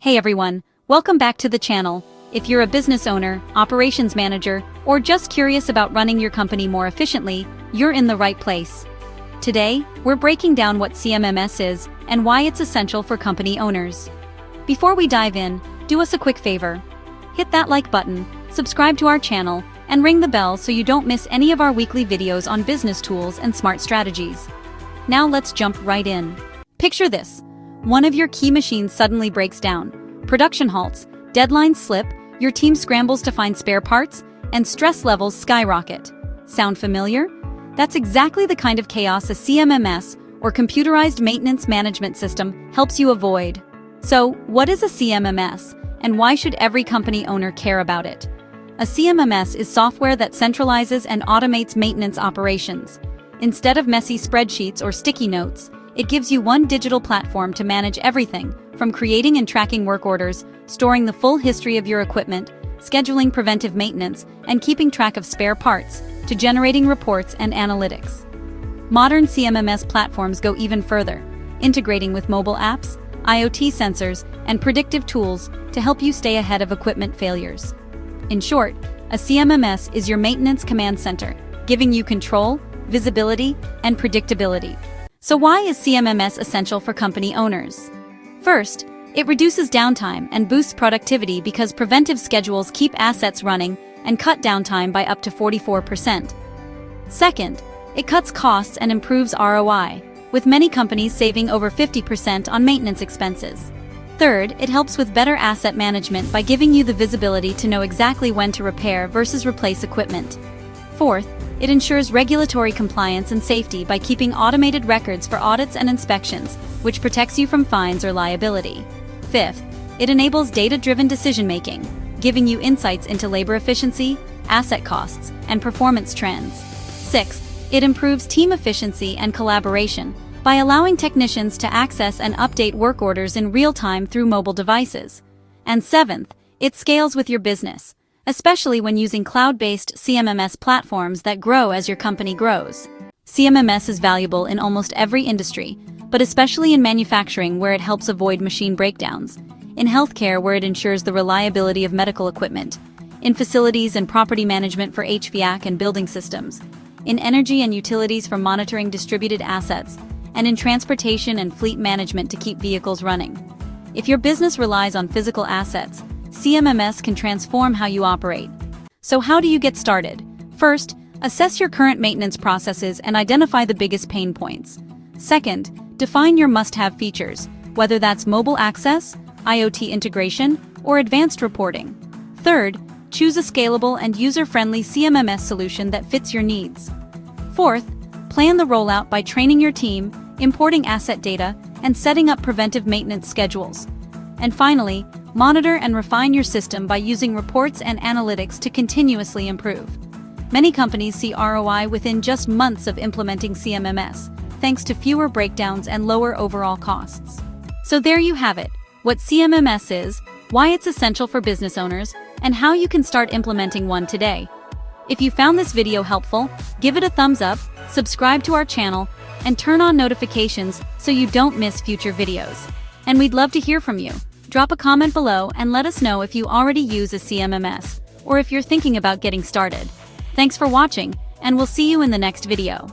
Hey everyone, welcome back to the channel. If you're a business owner, operations manager, or just curious about running your company more efficiently, you're in the right place. Today, we're breaking down what CMMS is and why it's essential for company owners. Before we dive in, do us a quick favor. Hit that like button, subscribe to our channel, and ring the bell so you don't miss any of our weekly videos on business tools and smart strategies. Now let's jump right in. Picture this. One of your key machines suddenly breaks down. Production halts, deadlines slip, your team scrambles to find spare parts, and stress levels skyrocket. Sound familiar? That's exactly the kind of chaos a CMMS, or Computerized Maintenance Management System, helps you avoid. So, what is a CMMS, and why should every company owner care about it? A CMMS is software that centralizes and automates maintenance operations. Instead of messy spreadsheets or sticky notes, it gives you one digital platform to manage everything, from creating and tracking work orders, storing the full history of your equipment, scheduling preventive maintenance, and keeping track of spare parts, to generating reports and analytics. Modern CMMS platforms go even further, integrating with mobile apps, IoT sensors, and predictive tools to help you stay ahead of equipment failures. In short, a CMMS is your maintenance command center, giving you control, visibility, and predictability. So why is CMMS essential for company owners? First, it reduces downtime and boosts productivity because preventive schedules keep assets running and cut downtime by up to 44%. Second, it cuts costs and improves ROI, with many companies saving over 50% on maintenance expenses. Third, it helps with better asset management by giving you the visibility to know exactly when to repair versus replace equipment. Fourth, it ensures regulatory compliance and safety by keeping automated records for audits and inspections, which protects you from fines or liability. Fifth, it enables data-driven decision-making, giving you insights into labor efficiency, asset costs, and performance trends. Sixth, it improves team efficiency and collaboration by allowing technicians to access and update work orders in real time through mobile devices. And seventh, it scales with your business, especially when using cloud-based CMMS platforms that grow as your company grows. CMMS is valuable in almost every industry, but especially in manufacturing where it helps avoid machine breakdowns, in healthcare where it ensures the reliability of medical equipment, in facilities and property management for HVAC and building systems, in energy and utilities for monitoring distributed assets, and in transportation and fleet management to keep vehicles running. If your business relies on physical assets, CMMS can transform how you operate. So how do you get started? First, assess your current maintenance processes and identify the biggest pain points. Second, define your must-have features, whether that's mobile access, IoT integration, or advanced reporting. Third, choose a scalable and user-friendly CMMS solution that fits your needs. Fourth, plan the rollout by training your team, importing asset data, and setting up preventive maintenance schedules. And finally, monitor and refine your system by using reports and analytics to continuously improve. Many companies see ROI within just months of implementing CMMS, thanks to fewer breakdowns and lower overall costs. So there you have it, what CMMS is, why it's essential for business owners, and how you can start implementing one today. If you found this video helpful, give it a thumbs up, subscribe to our channel, and turn on notifications so you don't miss future videos. And we'd love to hear from you. Drop a comment below and let us know if you already use a CMMS, or if you're thinking about getting started. Thanks for watching, and we'll see you in the next video.